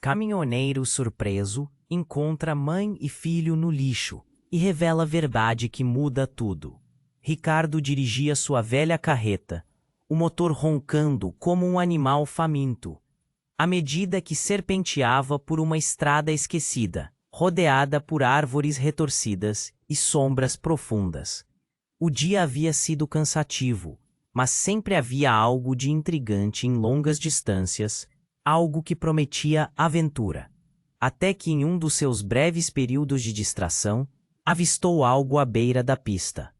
Caminhoneiro surpreso encontra mãe e filho no lixo e revela a verdade que muda tudo. Ricardo dirigia sua velha carreta, o motor roncando como um animal faminto, à medida que serpenteava por uma estrada esquecida, rodeada por árvores retorcidas e sombras profundas. O dia havia sido cansativo, mas sempre havia algo de intrigante em longas distâncias, algo que prometia aventura. Até que em um dos seus breves períodos de distração, avistou algo à beira da pista.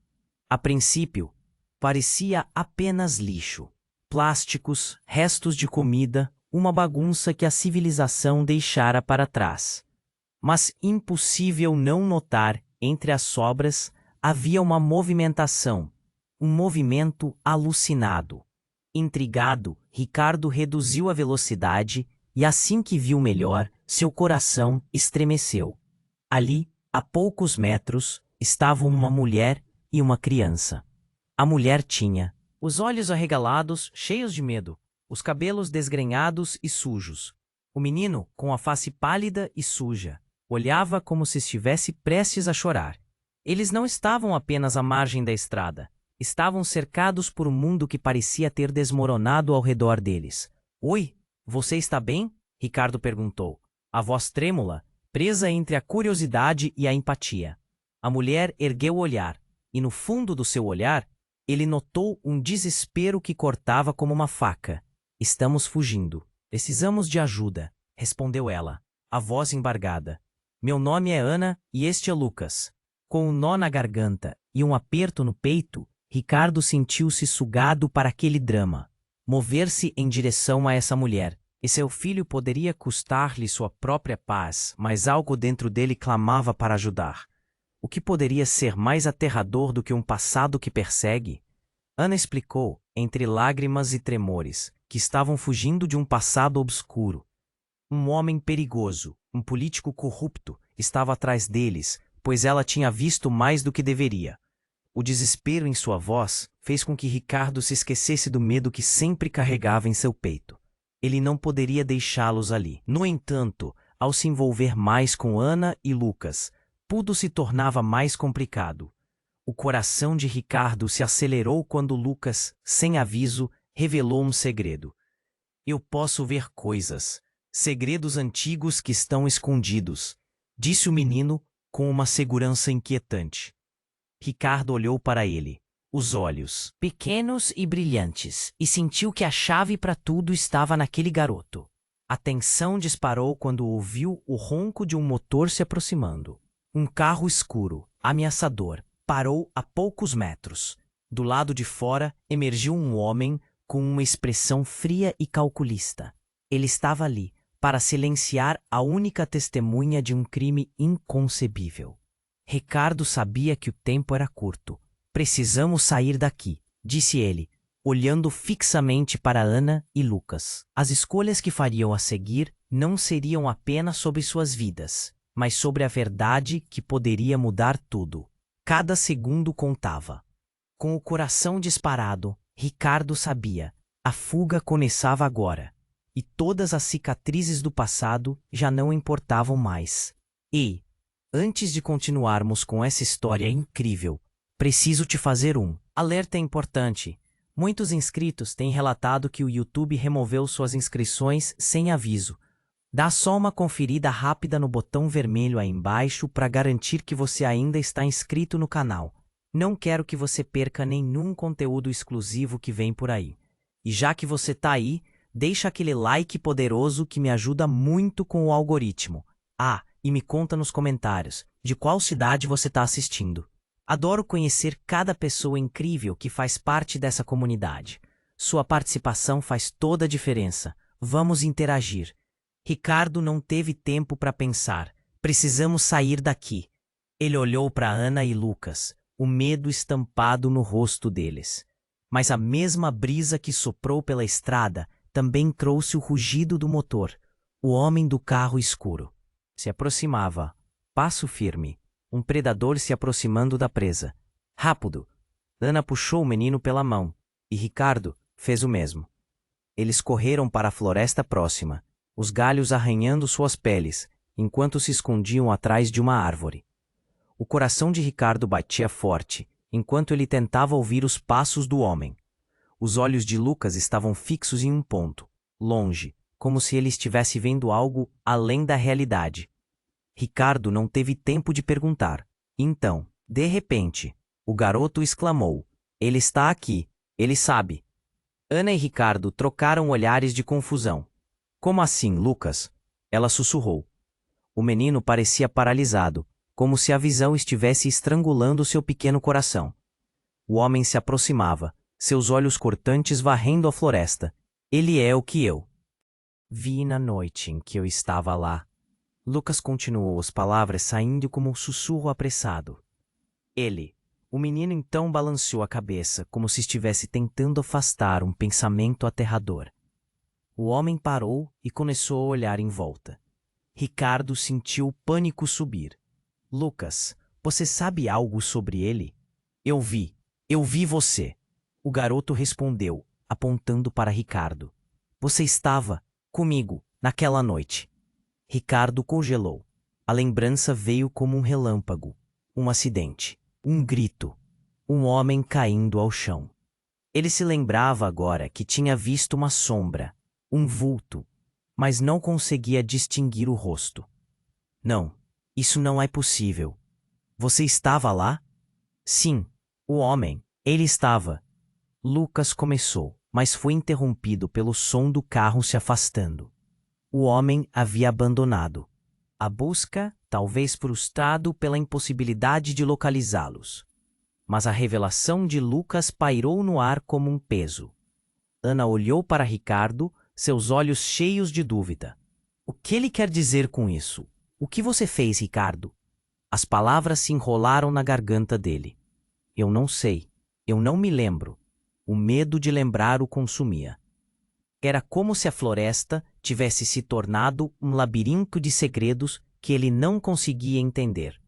A princípio, parecia apenas lixo. Plásticos, restos de comida, uma bagunça que a civilização deixara para trás. Mas impossível não notar, entre as sobras, havia uma movimentação, um movimento alucinado. Intrigado, Ricardo reduziu a velocidade e assim que viu melhor, seu coração estremeceu. Ali, a poucos metros, estavam uma mulher e uma criança. A mulher tinha os olhos arregalados, cheios de medo, os cabelos desgrenhados e sujos. O menino, com a face pálida e suja, olhava como se estivesse prestes a chorar. Eles não estavam apenas à margem da estrada. Estavam cercados por um mundo que parecia ter desmoronado ao redor deles. — Oi, você está bem? Ricardo perguntou, a voz trêmula, presa entre a curiosidade e a empatia. A mulher ergueu o olhar, e no fundo do seu olhar, ele notou um desespero que cortava como uma faca. — Estamos fugindo. Precisamos de ajuda, respondeu ela, a voz embargada. Meu nome é Ana e este é Lucas. Com um nó na garganta e um aperto no peito, Ricardo sentiu-se sugado para aquele drama. Mover-se em direção a essa mulher. E seu filho poderia custar-lhe sua própria paz, mas algo dentro dele clamava para ajudar. O que poderia ser mais aterrador do que um passado que persegue? Ana explicou, entre lágrimas e tremores, que estavam fugindo de um passado obscuro. Um homem perigoso, um político corrupto, estava atrás deles, pois ela tinha visto mais do que deveria. O desespero em sua voz fez com que Ricardo se esquecesse do medo que sempre carregava em seu peito. Ele não poderia deixá-los ali. No entanto, ao se envolver mais com Ana e Lucas, tudo se tornava mais complicado. O coração de Ricardo se acelerou quando Lucas, sem aviso, revelou um segredo. Eu posso ver coisas, segredos antigos que estão escondidos, disse o menino com uma segurança inquietante. Ricardo olhou para ele, os olhos pequenos e brilhantes, e sentiu que a chave para tudo estava naquele garoto. A tensão disparou quando ouviu o ronco de um motor se aproximando. Um carro escuro, ameaçador, parou a poucos metros. Do lado de fora emergiu um homem com uma expressão fria e calculista. Ele estava ali para silenciar a única testemunha de um crime inconcebível. Ricardo sabia que o tempo era curto. Precisamos sair daqui, disse ele, olhando fixamente para Ana e Lucas. As escolhas que fariam a seguir não seriam apenas sobre suas vidas, mas sobre a verdade que poderia mudar tudo. Cada segundo contava. Com o coração disparado, Ricardo sabia. A fuga começava agora. E todas as cicatrizes do passado já não importavam mais. Ei, antes de continuarmos com essa história incrível, preciso te fazer um alerta importante. Muitos inscritos têm relatado que o YouTube removeu suas inscrições sem aviso. Dá só uma conferida rápida no botão vermelho aí embaixo para garantir que você ainda está inscrito no canal. Não quero que você perca nenhum conteúdo exclusivo que vem por aí. E já que você tá aí, deixa aquele like poderoso que me ajuda muito com o algoritmo. Ah, e me conta nos comentários de qual cidade você está assistindo. Adoro conhecer cada pessoa incrível que faz parte dessa comunidade. Sua participação faz toda a diferença. Vamos interagir. Ricardo não teve tempo para pensar. Precisamos sair daqui. Ele olhou para Ana e Lucas, o medo estampado no rosto deles. Mas a mesma brisa que soprou pela estrada também trouxe o rugido do motor. O homem do carro escuro se aproximava, passo firme, um predador se aproximando da presa. Rápido! Ana puxou o menino pela mão, e Ricardo fez o mesmo. Eles correram para a floresta próxima. os galhos arranhando suas peles, enquanto se escondiam atrás de uma árvore. O coração de Ricardo batia forte, enquanto ele tentava ouvir os passos do homem. Os olhos de Lucas estavam fixos em um ponto, longe, como se ele estivesse vendo algo além da realidade. Ricardo não teve tempo de perguntar. Então, de repente, o garoto exclamou: "Ele está aqui, ele sabe." Ana e Ricardo trocaram olhares de confusão. "Como assim, Lucas?" Ela sussurrou. O menino parecia paralisado, como se a visão estivesse estrangulando seu pequeno coração. O homem se aproximava, seus olhos cortantes varrendo a floresta. "Ele é o que eu vi na noite em que eu estava lá." Lucas continuou, as palavras saindo como um sussurro apressado. "Ele." O menino então balanceou a cabeça, como se estivesse tentando afastar um pensamento aterrador. O homem parou e começou a olhar em volta. Ricardo sentiu o pânico subir. "Lucas, você sabe algo sobre ele?" Eu vi você." O garoto respondeu, apontando para Ricardo. "Você estava comigo naquela noite." Ricardo congelou. A lembrança veio como um relâmpago, um acidente, um grito, um homem caindo ao chão. Ele se lembrava agora que tinha visto uma sombra, um vulto, mas não conseguia distinguir o rosto. "Não, isso não é possível. Você estava lá?" "Sim, o homem, ele estava." Lucas começou, mas foi interrompido pelo som do carro se afastando. O homem havia abandonado a busca, talvez frustrado pela impossibilidade de localizá-los. Mas a revelação de Lucas pairou no ar como um peso. Ana olhou para Ricardo, seus olhos cheios de dúvida. "O que ele quer dizer com isso? O que você fez, Ricardo?" As palavras se enrolaram na garganta dele. "Eu não sei. Eu não me lembro." O medo de lembrar o consumia. Era como se a floresta tivesse se tornado um labirinto de segredos que ele não conseguia entender.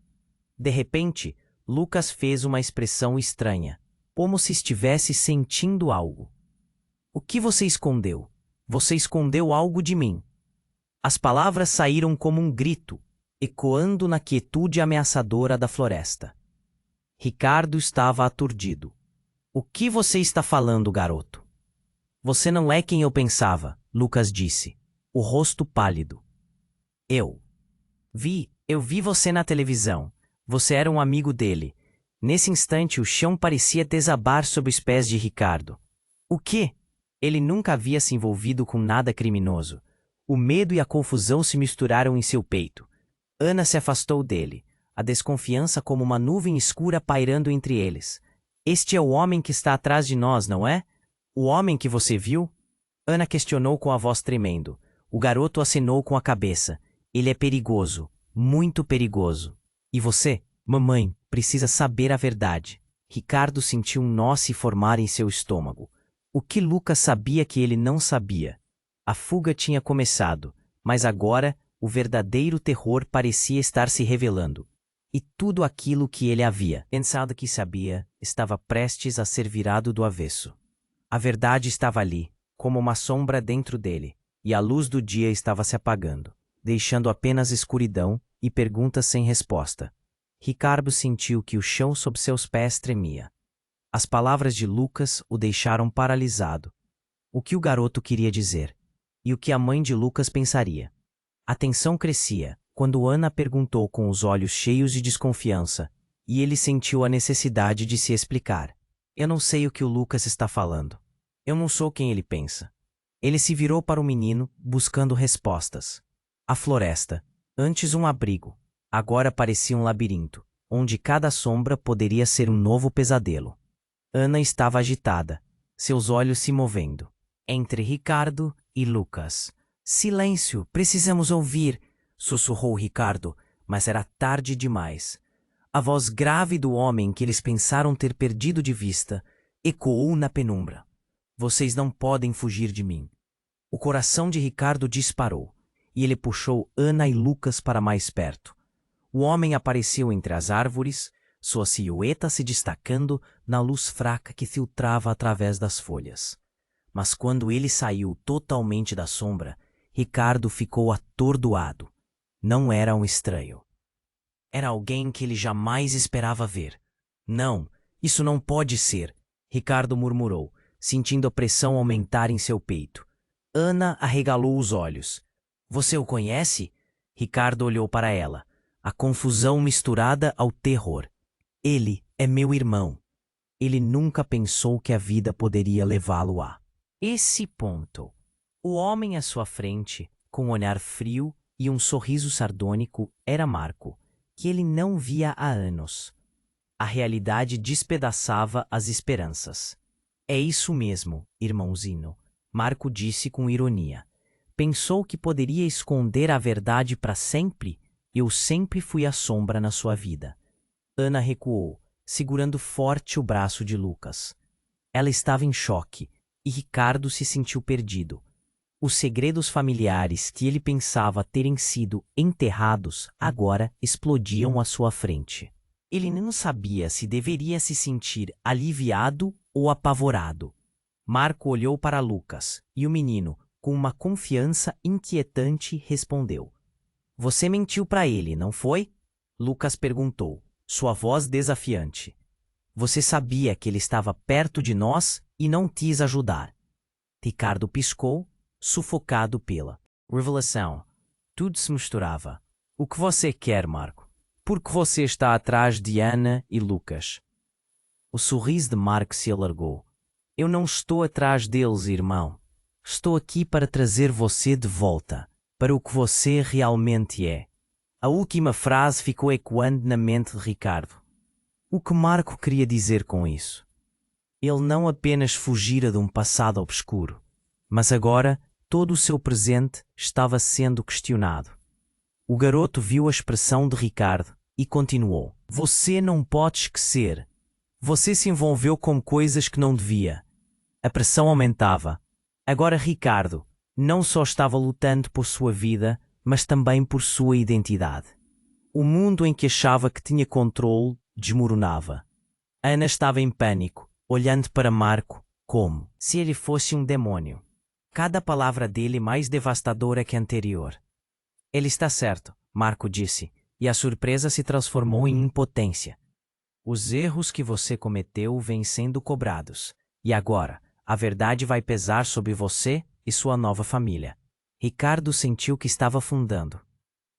De repente, Lucas fez uma expressão estranha, como se estivesse sentindo algo. "O que você escondeu? Você escondeu algo de mim." As palavras saíram como um grito, ecoando na quietude ameaçadora da floresta. Ricardo estava aturdido. "O que você está falando, garoto?" "Você não é quem eu pensava," Lucas disse, o rosto pálido. Eu vi você na televisão. Você era um amigo dele." Nesse instante o chão parecia desabar sob os pés de Ricardo. "O quê?" Ele nunca havia se envolvido com nada criminoso. O medo e a confusão se misturaram em seu peito. Ana se afastou dele, a desconfiança como uma nuvem escura pairando entre eles. "Este é o homem que está atrás de nós, não é? O homem que você viu?" Ana questionou com a voz tremendo. O garoto acenou com a cabeça. "Ele é perigoso, muito perigoso." "E você, mamãe, precisa saber a verdade." Ricardo sentiu um nó se formar em seu estômago. O que Lucas sabia que ele não sabia? A fuga tinha começado, mas agora o verdadeiro terror parecia estar se revelando. E tudo aquilo que ele havia pensado que sabia estava prestes a ser virado do avesso. A verdade estava ali, como uma sombra dentro dele, e a luz do dia estava se apagando, deixando apenas escuridão e perguntas sem resposta. Ricardo sentiu que o chão sob seus pés tremia. As palavras de Lucas o deixaram paralisado. O que o garoto queria dizer? E o que a mãe de Lucas pensaria? A tensão crescia, quando Ana perguntou com os olhos cheios de desconfiança, e ele sentiu a necessidade de se explicar. "Eu não sei o que o Lucas está falando. Eu não sou quem ele pensa." Ele se virou para o menino, buscando respostas. A floresta, antes um abrigo, agora parecia um labirinto, onde cada sombra poderia ser um novo pesadelo. Ana estava agitada, seus olhos se movendo. Entre Ricardo e Lucas. "Silêncio, precisamos ouvir", sussurrou Ricardo, mas era tarde demais. A voz grave do homem que eles pensaram ter perdido de vista ecoou na penumbra. "Vocês não podem fugir de mim." O coração de Ricardo disparou, e ele puxou Ana e Lucas para mais perto. O homem apareceu entre as árvores, sua silhueta se destacando na luz fraca que filtrava através das folhas. Mas quando ele saiu totalmente da sombra, Ricardo ficou atordoado. Não era um estranho. Era alguém que ele jamais esperava ver. Não, isso não pode ser, Ricardo murmurou, sentindo a pressão aumentar em seu peito. Ana arregalou os olhos. Você o conhece? Ricardo olhou para ela, a confusão misturada ao terror. Ele é meu irmão. Ele nunca pensou que a vida poderia levá-lo a esse ponto. O homem à sua frente, com um olhar frio e um sorriso sardônico, era Marco, que ele não via há anos. A realidade despedaçava as esperanças. É isso mesmo, irmãozinho, Marco disse com ironia. Pensou que poderia esconder a verdade para sempre? Eu sempre fui a sombra na sua vida. Ana recuou, segurando forte o braço de Lucas. Ela estava em choque, e Ricardo se sentiu perdido. Os segredos familiares que ele pensava terem sido enterrados agora explodiam à sua frente. Ele não sabia se deveria se sentir aliviado ou apavorado. Marco olhou para Lucas, e o menino, com uma confiança inquietante, respondeu. Você mentiu para ele, não foi? Lucas perguntou, sua voz desafiante. Você sabia que ele estava perto de nós e não quis ajudar. Ricardo piscou, sufocado pela revelação. Tudo se misturava. O que você quer, Marco? Por que você está atrás de Ana e Lucas? O sorriso de Marco se alargou. Eu não estou atrás deles, irmão. Estou aqui para trazer você de volta, para o que você realmente é. A última frase ficou ecoando na mente de Ricardo. O que Marco queria dizer com isso? Ele não apenas fugira de um passado obscuro, mas agora todo o seu presente estava sendo questionado. O garoto viu a expressão de Ricardo e continuou. Você não pode esquecer. Você se envolveu com coisas que não devia. A pressão aumentava. Agora Ricardo não só estava lutando por sua vida, mas também por sua identidade. O mundo em que achava que tinha controle desmoronava. Ana estava em pânico, olhando para Marco como se ele fosse um demônio. Cada palavra dele mais devastadora que a anterior. Ele está certo, Marco disse, e a surpresa se transformou em impotência. Os erros que você cometeu vêm sendo cobrados, e agora a verdade vai pesar sobre você e sua nova família. Ricardo sentiu que estava afundando.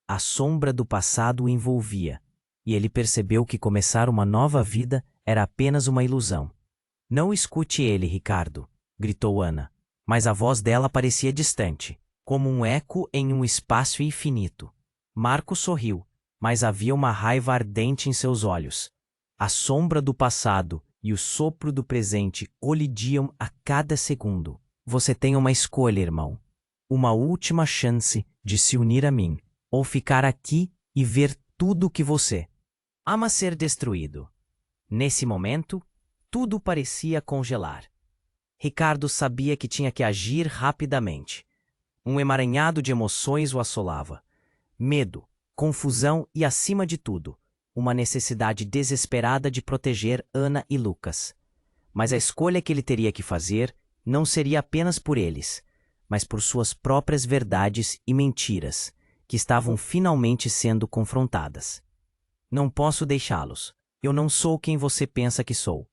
A sombra do passado o envolvia, e ele percebeu que começar uma nova vida era apenas uma ilusão. Não escute ele, Ricardo, gritou Ana, mas a voz dela parecia distante, como um eco em um espaço infinito. Marco sorriu, mas havia uma raiva ardente em seus olhos. A sombra do passado e o sopro do presente colidiam a cada segundo. Você tem uma escolha, irmão. Uma última chance de se unir a mim, ou ficar aqui e ver tudo o que você ama ser destruído. Nesse momento, tudo parecia congelar. Ricardo sabia que tinha que agir rapidamente. Um emaranhado de emoções o assolava. Medo, confusão e, acima de tudo, uma necessidade desesperada de proteger Ana e Lucas. Mas a escolha que ele teria que fazer não seria apenas por eles, mas por suas próprias verdades e mentiras, que estavam finalmente sendo confrontadas. Não posso deixá-los. Eu não sou quem você pensa que sou.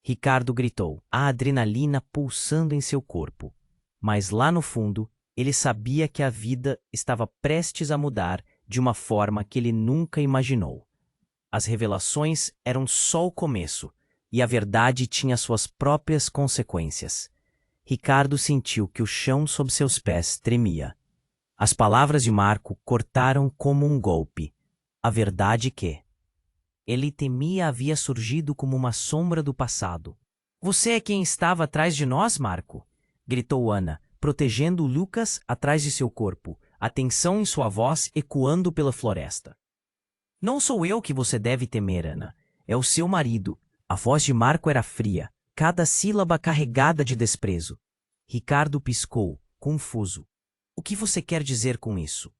Ricardo gritou, a adrenalina pulsando em seu corpo. Mas lá no fundo, ele sabia que a vida estava prestes a mudar de uma forma que ele nunca imaginou. As revelações eram só o começo, e a verdade tinha suas próprias consequências. Ricardo sentiu que o chão sob seus pés tremia. As palavras de Marco cortaram como um golpe. A verdade que ele temia havia surgido como uma sombra do passado. Você é quem estava atrás de nós, Marco? Gritou Ana, protegendo Lucas atrás de seu corpo, a tensão em sua voz ecoando pela floresta. Não sou eu que você deve temer, Ana. É o seu marido. A voz de Marco era fria, cada sílaba carregada de desprezo. Ricardo piscou, confuso. O que você quer dizer com isso?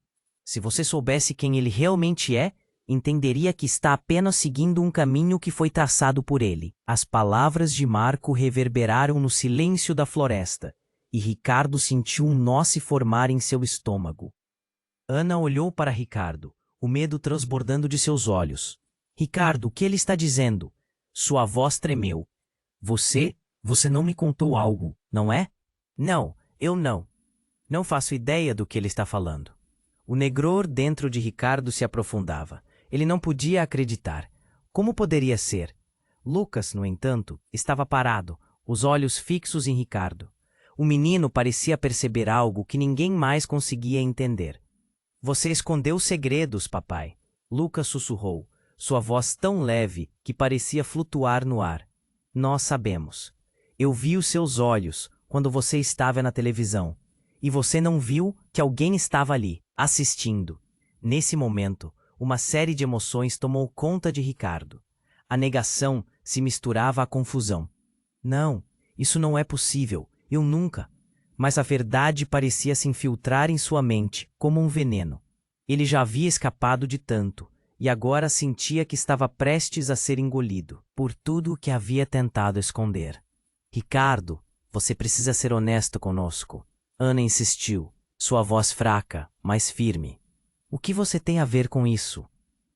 Se você soubesse quem ele realmente é, entenderia que está apenas seguindo um caminho que foi traçado por ele. As palavras de Marco reverberaram no silêncio da floresta, e Ricardo sentiu um nó se formar em seu estômago. Ana olhou para Ricardo, o medo transbordando de seus olhos. Ricardo, o que ele está dizendo? Sua voz tremeu. Você não me contou algo, não é? Não, eu não. Não faço ideia do que ele está falando. O negror dentro de Ricardo se aprofundava. Ele não podia acreditar. Como poderia ser? Lucas, no entanto, estava parado, os olhos fixos em Ricardo. O menino parecia perceber algo que ninguém mais conseguia entender. Você escondeu segredos, papai. Lucas sussurrou, sua voz tão leve que parecia flutuar no ar. Nós sabemos. Eu vi os seus olhos quando você estava na televisão. E você não viu que alguém estava ali, assistindo. Nesse momento, uma série de emoções tomou conta de Ricardo. A negação se misturava à confusão. Não, isso não é possível. Eu nunca. Mas a verdade parecia se infiltrar em sua mente, como um veneno. Ele já havia escapado de tanto, e agora sentia que estava prestes a ser engolido, por tudo o que havia tentado esconder. Ricardo, você precisa ser honesto conosco. Ana insistiu, sua voz fraca, mas firme. O que você tem a ver com isso?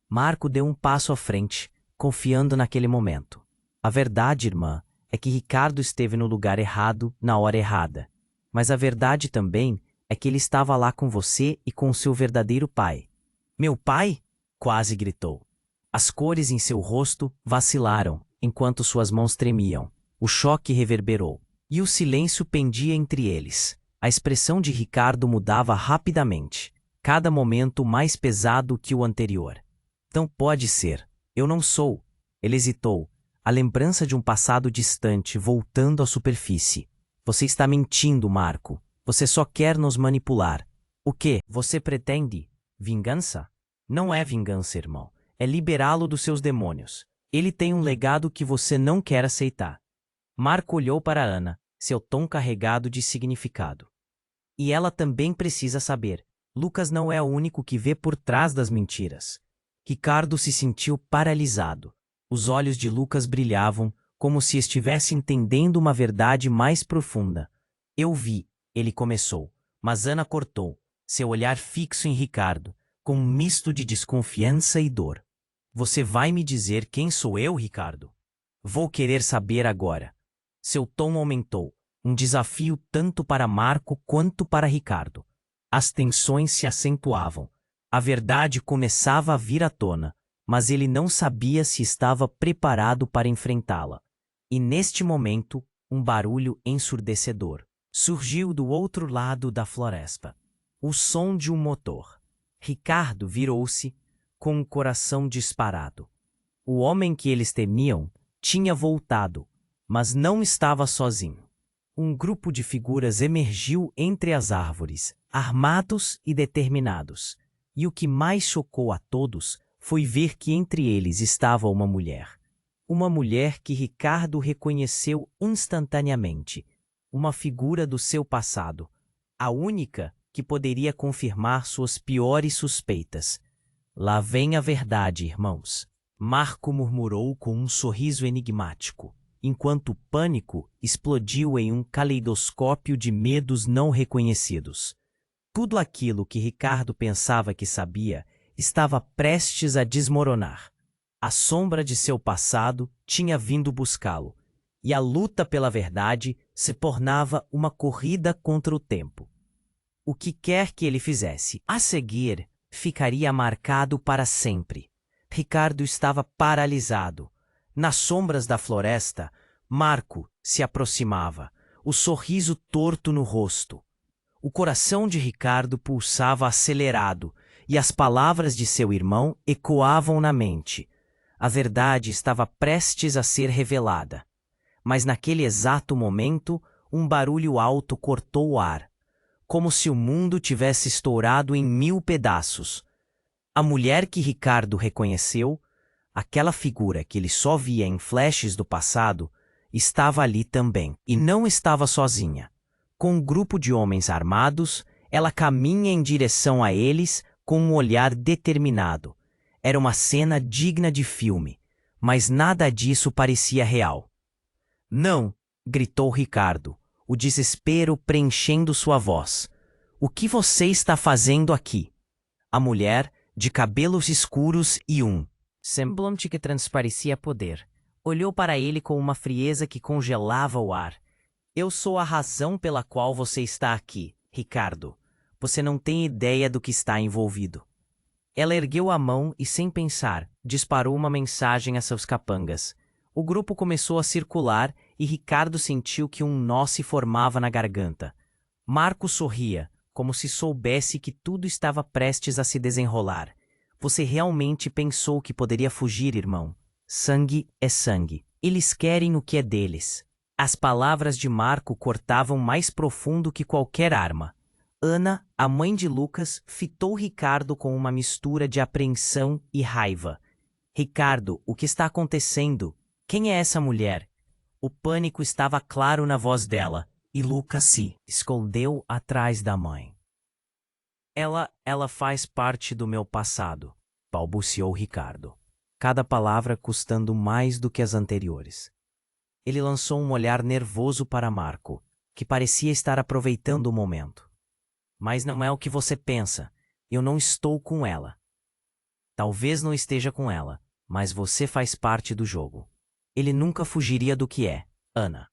Marco deu um passo à frente, confiando naquele momento. A verdade, irmã, é que Ricardo esteve no lugar errado, na hora errada. Mas a verdade também é que ele estava lá com você e com o seu verdadeiro pai. Meu pai? Quase gritou. As cores em seu rosto vacilaram, enquanto suas mãos tremiam. O choque reverberou, e o silêncio pendia entre eles. A expressão de Ricardo mudava rapidamente, cada momento mais pesado que o anterior. Então pode ser. Eu não sou. Ele hesitou, a lembrança de um passado distante voltando à superfície. Você está mentindo, Marco. Você só quer nos manipular. O que você pretende? Vingança? Não é vingança, irmão. É liberá-lo dos seus demônios. Ele tem um legado que você não quer aceitar. Marco olhou para Ana, seu tom carregado de significado. E ela também precisa saber. Lucas não é o único que vê por trás das mentiras. Ricardo se sentiu paralisado. Os olhos de Lucas brilhavam, como se estivesse entendendo uma verdade mais profunda. Eu vi, ele começou, mas Ana cortou, seu olhar fixo em Ricardo, com um misto de desconfiança e dor. Você vai me dizer quem sou eu, Ricardo? Vou querer saber agora. Seu tom aumentou, um desafio tanto para Marco quanto para Ricardo. As tensões se acentuavam. A verdade começava a vir à tona, mas ele não sabia se estava preparado para enfrentá-la. E neste momento, um barulho ensurdecedor surgiu do outro lado da floresta. O som de um motor. Ricardo virou-se, com o coração disparado. O homem que eles temiam tinha voltado, mas não estava sozinho. Um grupo de figuras emergiu entre as árvores, armados e determinados. E o que mais chocou a todos foi ver que entre eles estava uma mulher. Uma mulher que Ricardo reconheceu instantaneamente. Uma figura do seu passado. A única que poderia confirmar suas piores suspeitas. Lá vem a verdade, irmãos. Marco murmurou com um sorriso enigmático, enquanto o pânico explodiu em um caleidoscópio de medos não reconhecidos. Tudo aquilo que Ricardo pensava que sabia estava prestes a desmoronar. A sombra de seu passado tinha vindo buscá-lo, e a luta pela verdade se tornava uma corrida contra o tempo. O que quer que ele fizesse a seguir ficaria marcado para sempre. Ricardo estava paralisado. Nas sombras da floresta, Marco se aproximava, o sorriso torto no rosto. O coração de Ricardo pulsava acelerado, e as palavras de seu irmão ecoavam na mente. A verdade estava prestes a ser revelada. Mas naquele exato momento, um barulho alto cortou o ar, como se o mundo tivesse estourado em 1000 pedaços. A mulher que Ricardo reconheceu, aquela figura que ele só via em flashes do passado, estava ali também, e não estava sozinha. Com um grupo de homens armados, ela caminha em direção a eles com um olhar determinado. Era uma cena digna de filme, mas nada disso parecia real. Não, gritou Ricardo, o desespero preenchendo sua voz. O que você está fazendo aqui? A mulher, de cabelos escuros e um semblante que transparecia poder, olhou para ele com uma frieza que congelava o ar. Eu sou a razão pela qual você está aqui, Ricardo. Você não tem ideia do que está envolvido. Ela ergueu a mão e, sem pensar, disparou uma mensagem a seus capangas. O grupo começou a circular e Ricardo sentiu que um nó se formava na garganta. Marco sorria, como se soubesse que tudo estava prestes a se desenrolar. Você realmente pensou que poderia fugir, irmão? Sangue é sangue. Eles querem o que é deles. As palavras de Marco cortavam mais profundo que qualquer arma. Ana, a mãe de Lucas, fitou Ricardo com uma mistura de apreensão e raiva. Ricardo, o que está acontecendo? Quem é essa mulher? O pânico estava claro na voz dela, e Lucas se escondeu atrás da mãe. Ela faz parte do meu passado, balbuciou Ricardo, cada palavra custando mais do que as anteriores. Ele lançou um olhar nervoso para Marco, que parecia estar aproveitando o momento. Mas não é o que você pensa. Eu não estou com ela. Talvez não esteja com ela, mas você faz parte do jogo. Ele nunca fugiria do que é, Ana.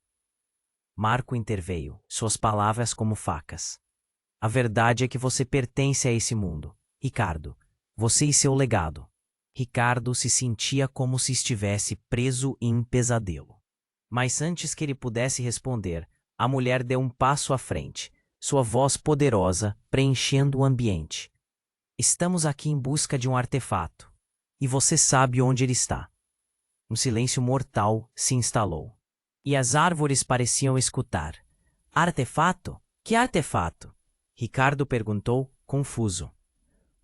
Marco interveio, suas palavras como facas. A verdade é que você pertence a esse mundo, Ricardo. Você e seu legado. Ricardo se sentia como se estivesse preso em um pesadelo. Mas antes que ele pudesse responder, a mulher deu um passo à frente, sua voz poderosa preenchendo o ambiente. Estamos aqui em busca de um artefato, e você sabe onde ele está. Um silêncio mortal se instalou, e as árvores pareciam escutar. Artefato? Que artefato? Ricardo perguntou, confuso.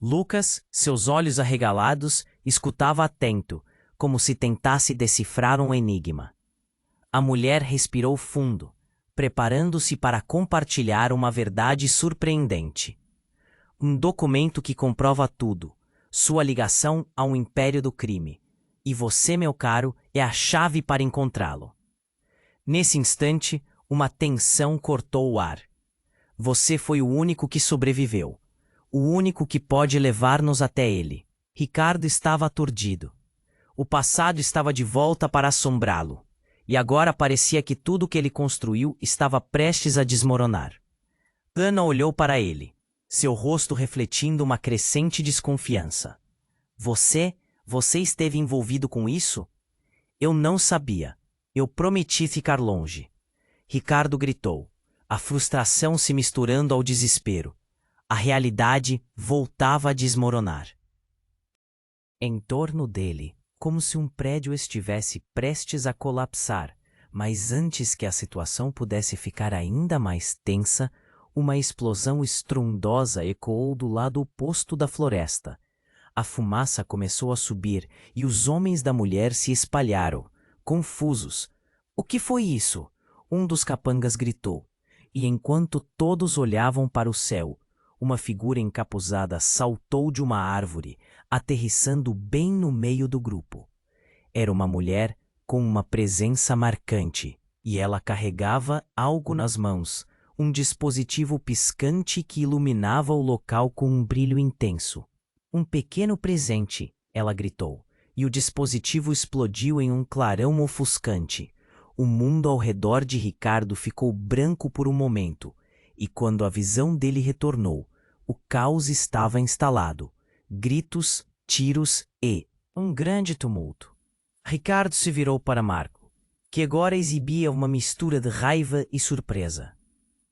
Lucas, seus olhos arregalados, escutava atento, como se tentasse decifrar um enigma. A mulher respirou fundo, preparando-se para compartilhar uma verdade surpreendente. Um documento que comprova tudo, sua ligação ao império do crime. E você, meu caro, é a chave para encontrá-lo. Nesse instante, uma tensão cortou o ar. Você foi o único que sobreviveu. O único que pode levar-nos até ele. Ricardo estava aturdido. O passado estava de volta para assombrá-lo. E agora parecia que tudo que ele construiu estava prestes a desmoronar. Ana olhou para ele, seu rosto refletindo uma crescente desconfiança. Você esteve envolvido com isso? Eu não sabia. Eu prometi ficar longe. Ricardo gritou, a frustração se misturando ao desespero. A realidade voltava a desmoronar. Em torno dele, como se um prédio estivesse prestes a colapsar, mas antes que a situação pudesse ficar ainda mais tensa, uma explosão estrondosa ecoou do lado oposto da floresta. A fumaça começou a subir e os homens da mulher se espalharam, confusos. O que foi isso? Um dos capangas gritou, e enquanto todos olhavam para o céu, uma figura encapuzada saltou de uma árvore, aterrissando bem no meio do grupo. Era uma mulher com uma presença marcante, e ela carregava algo nas mãos, um dispositivo piscante que iluminava o local com um brilho intenso. Um pequeno presente, ela gritou, e o dispositivo explodiu em um clarão ofuscante. O mundo ao redor de Ricardo ficou branco por um momento, e quando a visão dele retornou, o caos estava instalado. Gritos, tiros e um grande tumulto. Ricardo se virou para Marco, que agora exibia uma mistura de raiva e surpresa.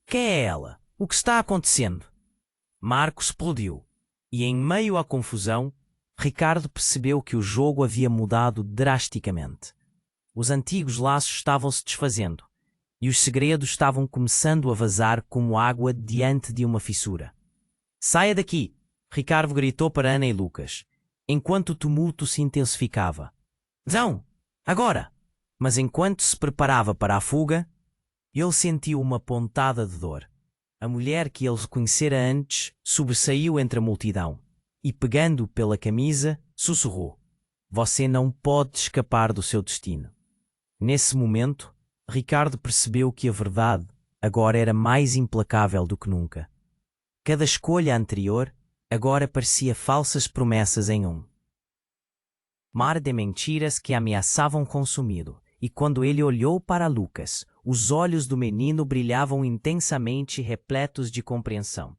Quem é ela? O que está acontecendo? Marco explodiu, e em meio à confusão, Ricardo percebeu que o jogo havia mudado drasticamente. Os antigos laços estavam se desfazendo, e os segredos estavam começando a vazar como água diante de uma fissura. Saia daqui! Ricardo gritou para Ana e Lucas, enquanto o tumulto se intensificava. Vão! Agora! Mas enquanto se preparava para a fuga, ele sentiu uma pontada de dor. A mulher que ele conhecera antes sobressaiu entre a multidão e, pegando pela camisa, sussurrou: Você não pode escapar do seu destino. Nesse momento, Ricardo percebeu que a verdade agora era mais implacável do que nunca. Cada escolha anterior agora parecia falsas promessas em um mar de mentiras que ameaçavam consumi-lo. E quando ele olhou para Lucas, os olhos do menino brilhavam intensamente, repletos de compreensão.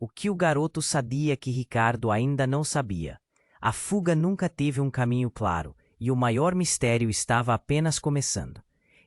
O que o garoto sabia que Ricardo ainda não sabia. A fuga nunca teve um caminho claro, e o maior mistério estava apenas começando.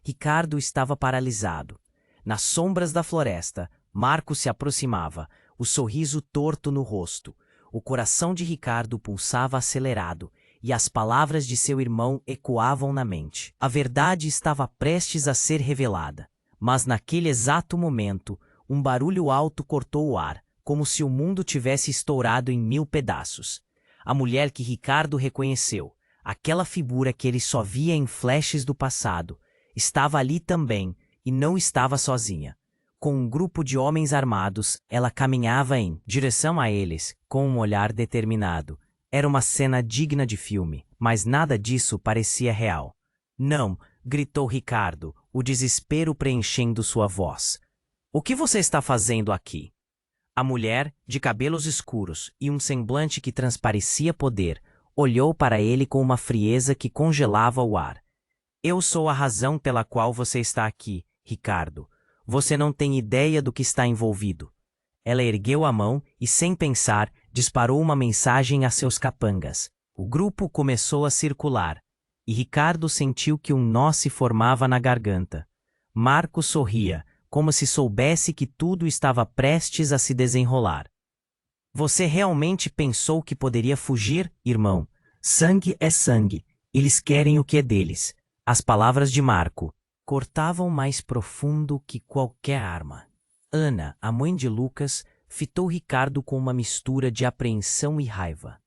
Ricardo estava paralisado. Nas sombras da floresta, Marco se aproximava, o sorriso torto no rosto. O coração de Ricardo pulsava acelerado, e as palavras de seu irmão ecoavam na mente. A verdade estava prestes a ser revelada, mas naquele exato momento, um barulho alto cortou o ar, como se o mundo tivesse estourado em 1000 pedaços. A mulher que Ricardo reconheceu, aquela figura que ele só via em flashes do passado, estava ali também, e não estava sozinha. Com um grupo de homens armados, ela caminhava em direção a eles, com um olhar determinado. Era uma cena digna de filme, mas nada disso parecia real. Não, gritou Ricardo, o desespero preenchendo sua voz. O que você está fazendo aqui? A mulher, de cabelos escuros e um semblante que transparecia poder, olhou para ele com uma frieza que congelava o ar. Eu sou a razão pela qual você está aqui, Ricardo. Você não tem ideia do que está envolvido. Ela ergueu a mão e, sem pensar, disparou uma mensagem a seus capangas. O grupo começou a circular, e Ricardo sentiu que um nó se formava na garganta. Marco sorria, como se soubesse que tudo estava prestes a se desenrolar. Você realmente pensou que poderia fugir, irmão? Sangue é sangue. Eles querem o que é deles. As palavras de Marco cortavam mais profundo que qualquer arma. Ana, a mãe de Lucas, fitou Ricardo com uma mistura de apreensão e raiva.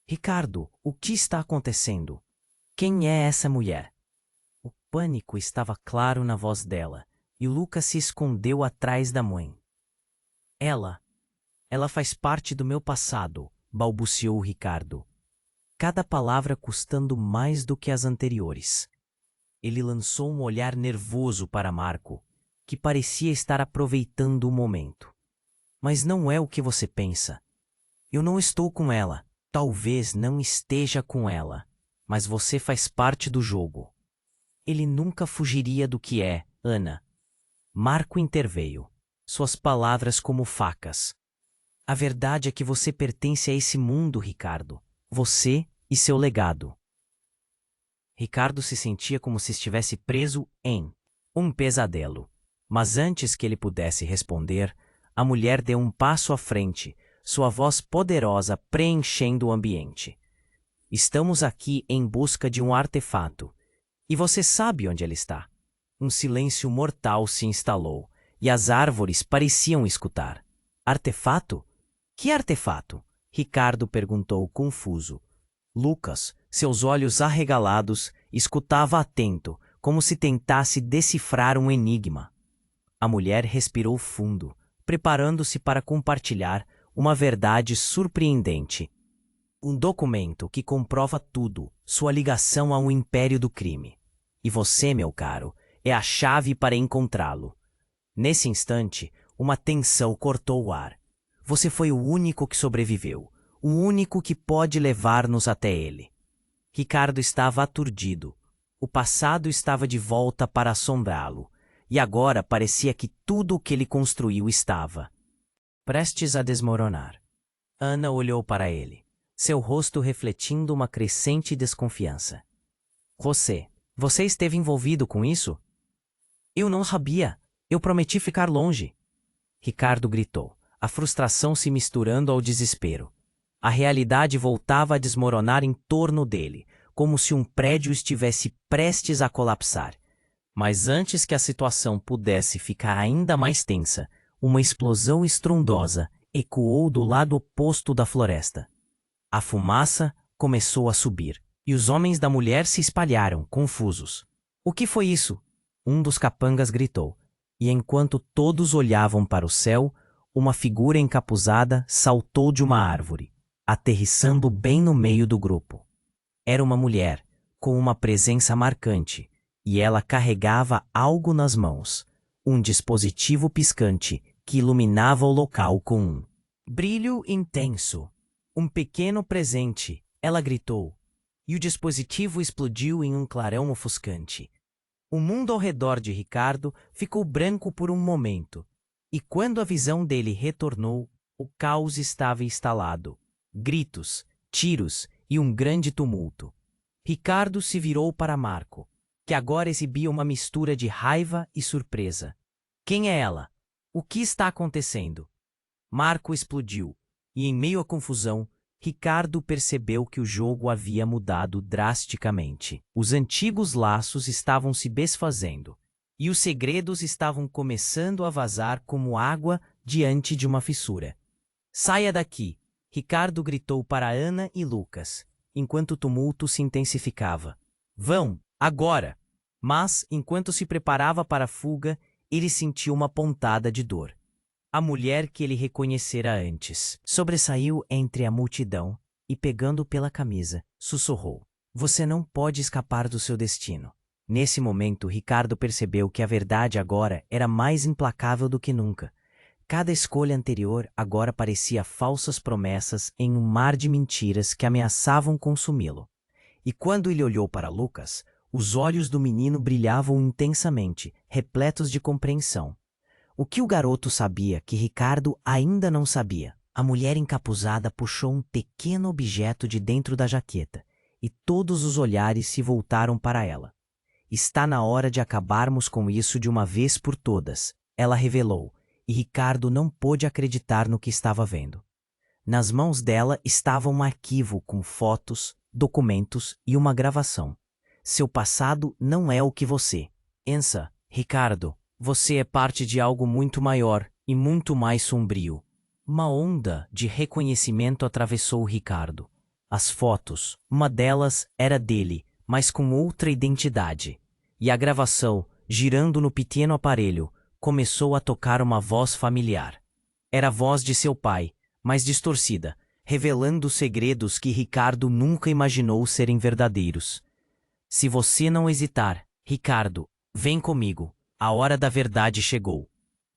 Ricardo, o que está acontecendo? Quem é essa mulher? O pânico estava claro na voz dela, e Lucas se escondeu atrás da mãe. Ela faz parte do meu passado, balbuciou Ricardo. Cada palavra custando mais do que as anteriores. Ele lançou um olhar nervoso para Marco, que parecia estar aproveitando o momento. Mas não é o que você pensa. Eu não estou com ela. Talvez não esteja com ela. Mas você faz parte do jogo. Ele nunca fugiria do que é, Ana. Marco interveio. Suas palavras como facas. A verdade é que você pertence a esse mundo, Ricardo. Você e seu legado. Ricardo se sentia como se estivesse preso em um pesadelo. Mas antes que ele pudesse responder, a mulher deu um passo à frente, sua voz poderosa preenchendo o ambiente. Estamos aqui em busca de um artefato. E você sabe onde ele está. Um silêncio mortal se instalou, e as árvores pareciam escutar. Artefato? Que artefato? Ricardo perguntou confuso. Lucas, seus olhos arregalados, escutava atento, como se tentasse decifrar um enigma. A mulher respirou fundo, preparando-se para compartilhar uma verdade surpreendente. Um documento que comprova tudo, sua ligação ao império do crime. E você, meu caro, é a chave para encontrá-lo. Nesse instante, uma tensão cortou o ar. Você foi o único que sobreviveu, o único que pode levar-nos até ele. Ricardo estava aturdido. O passado estava de volta para assombrá-lo, e agora parecia que tudo o que ele construiu estava prestes a desmoronar. Ana olhou para ele, seu rosto refletindo uma crescente desconfiança. Você esteve envolvido com isso? Eu não sabia. Eu prometi ficar longe. Ricardo gritou, a frustração se misturando ao desespero. A realidade voltava a desmoronar em torno dele, como se um prédio estivesse prestes a colapsar. Mas antes que a situação pudesse ficar ainda mais tensa, uma explosão estrondosa ecoou do lado oposto da floresta. A fumaça começou a subir, e os homens da mulher se espalharam, confusos. O que foi isso? Um dos capangas gritou, e enquanto todos olhavam para o céu, uma figura encapuzada saltou de uma árvore, aterrissando bem no meio do grupo. Era uma mulher, com uma presença marcante, e ela carregava algo nas mãos. um dispositivo piscante que iluminava o local com um brilho intenso. Um pequeno presente, ela gritou, e o dispositivo explodiu em um clarão ofuscante. O mundo ao redor de Ricardo ficou branco por um momento, e quando a visão dele retornou, o caos estava instalado. Gritos, tiros e um grande tumulto. Ricardo se virou para Marco, que agora exibia uma mistura de raiva e surpresa. Quem é ela? O que está acontecendo? Marco explodiu, e em meio à confusão, Ricardo percebeu que o jogo havia mudado drasticamente. Os antigos laços estavam se desfazendo, e os segredos estavam começando a vazar como água diante de uma fissura. Saia daqui! Ricardo gritou para Ana e Lucas, enquanto o tumulto se intensificava. Vão, agora! Mas, enquanto se preparava para a fuga, ele sentiu uma pontada de dor. A mulher que ele reconhecera antes sobressaiu entre a multidão e, pegando pela camisa, sussurrou: Você não pode escapar do seu destino. Nesse momento, Ricardo percebeu que a verdade agora era mais implacável do que nunca. Cada escolha anterior agora parecia falsas promessas em um mar de mentiras que ameaçavam consumi-lo. E quando ele olhou para Lucas, os olhos do menino brilhavam intensamente, repletos de compreensão. O que o garoto sabia que Ricardo ainda não sabia? A mulher encapuzada puxou um pequeno objeto de dentro da jaqueta, e todos os olhares se voltaram para ela. Está na hora de acabarmos com isso de uma vez por todas, ela revelou, e Ricardo não pôde acreditar no que estava vendo. Nas mãos dela estava um arquivo com fotos, documentos e uma gravação. Seu passado não é o que você pensa, Ricardo. Você é parte de algo muito maior e muito mais sombrio. Uma onda de reconhecimento atravessou Ricardo. As fotos, uma delas era dele, mas com outra identidade. E a gravação, girando no pequeno aparelho, começou a tocar uma voz familiar. Era a voz de seu pai, mas distorcida, revelando segredos que Ricardo nunca imaginou serem verdadeiros. Se você não hesitar, Ricardo, vem comigo. A hora da verdade chegou.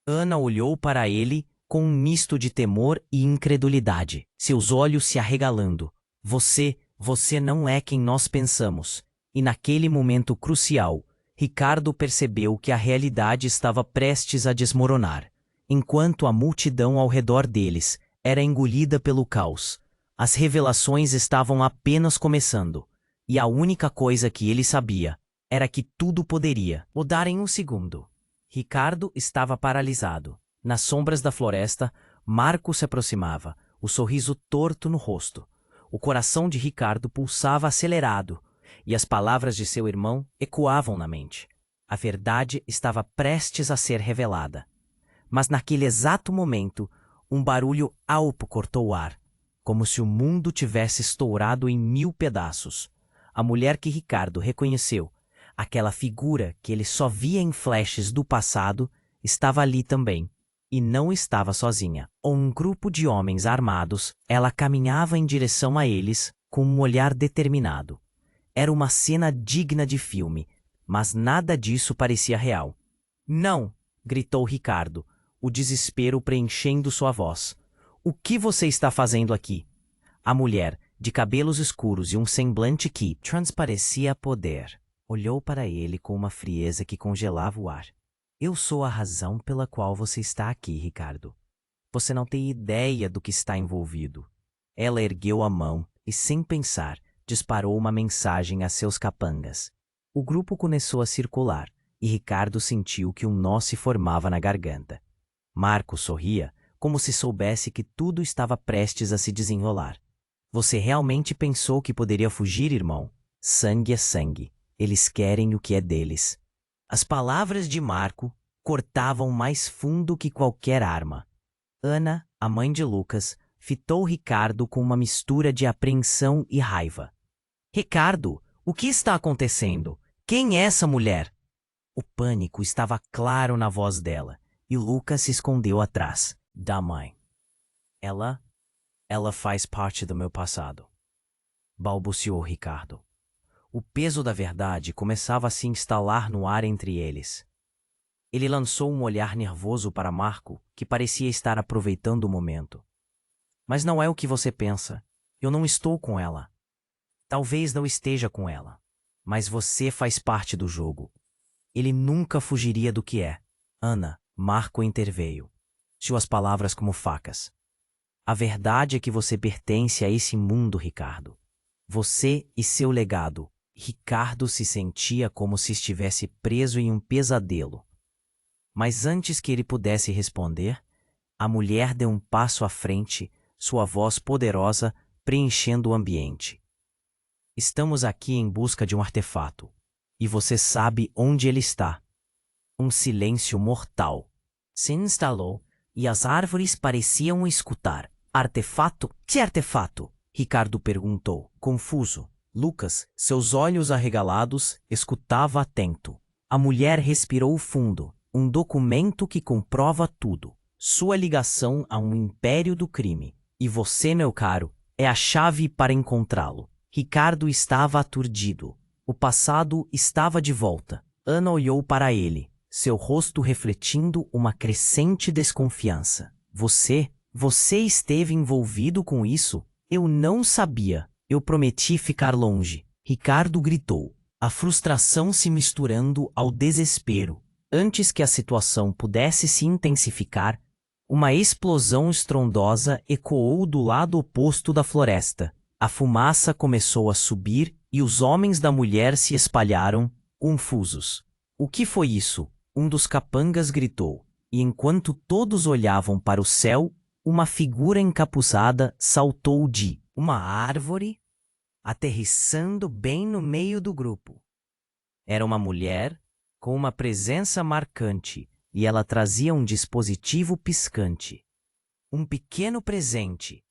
Ana olhou para ele com um misto de temor e incredulidade, seus olhos se arregalando. Você não é quem nós pensamos. E naquele momento crucial, Ricardo percebeu que a realidade estava prestes a desmoronar. Enquanto a multidão ao redor deles era engolida pelo caos, as revelações estavam apenas começando. E a única coisa que ele sabia era que tudo poderia mudar em um segundo. Ricardo estava paralisado. Nas sombras da floresta, Marco se aproximava, o sorriso torto no rosto. O coração de Ricardo pulsava acelerado, e as palavras de seu irmão ecoavam na mente. A verdade estava prestes a ser revelada. Mas naquele exato momento, um barulho alto cortou o ar, como se o mundo tivesse estourado em 1000 pedaços. A mulher que Ricardo reconheceu, aquela figura que ele só via em flashes do passado, estava ali também. E não estava sozinha. Um grupo de homens armados, ela caminhava em direção a eles com um olhar determinado. Era uma cena digna de filme, mas nada disso parecia real. Não! Gritou Ricardo, o desespero preenchendo sua voz. O que você está fazendo aqui? A mulher, de cabelos escuros e um semblante que transparecia poder, olhou para ele com uma frieza que congelava o ar. Eu sou a razão pela qual você está aqui, Ricardo. Você não tem ideia do que está envolvido. Ela ergueu a mão e, sem pensar, disparou uma mensagem a seus capangas. O grupo começou a circular e Ricardo sentiu que um nó se formava na garganta. Marco sorria, como se soubesse que tudo estava prestes a se desenrolar. Você realmente pensou que poderia fugir, irmão? Sangue é sangue. Eles querem o que é deles. As palavras de Marco cortavam mais fundo que qualquer arma. Ana, a mãe de Lucas, fitou Ricardo com uma mistura de apreensão e raiva. Ricardo, o que está acontecendo? Quem é essa mulher? O pânico estava claro na voz dela, e Lucas se escondeu atrás da mãe. Ela faz parte do meu passado, balbuciou Ricardo. O peso da verdade começava a se instalar no ar entre eles. Ele lançou um olhar nervoso para Marco, que parecia estar aproveitando o momento. Mas não é o que você pensa. Eu não estou com ela. Talvez não esteja com ela. Mas você faz parte do jogo. Ele nunca fugiria do que é. Ana, Marco interveio. Suas palavras como facas. A verdade é que você pertence a esse mundo, Ricardo. Você e seu legado. Ricardo se sentia como se estivesse preso em um pesadelo. Mas antes que ele pudesse responder, a mulher deu um passo à frente, sua voz poderosa preenchendo o ambiente. Estamos aqui em busca de um artefato. E você sabe onde ele está. Um silêncio mortal se instalou e as árvores pareciam escutar. Artefato? Que artefato? Ricardo perguntou, confuso. Lucas, seus olhos arregalados, escutava atento. A mulher respirou fundo. Um documento que comprova tudo. Sua ligação a um império do crime. E você, meu caro, é a chave para encontrá-lo. Ricardo estava aturdido. O passado estava de volta. Ana olhou para ele, seu rosto refletindo uma crescente desconfiança. Você esteve envolvido com isso? Eu não sabia. Eu prometi ficar longe. Ricardo gritou, a frustração se misturando ao desespero. Antes que a situação pudesse se intensificar, uma explosão estrondosa ecoou do lado oposto da floresta. A fumaça começou a subir e os homens da mulher se espalharam, confusos. O que foi isso? Um dos capangas gritou, e enquanto todos olhavam para o céu, uma figura encapuzada saltou de uma árvore, aterrissando bem no meio do grupo. Era uma mulher com uma presença marcante e ela trazia um dispositivo piscante. Um pequeno presente,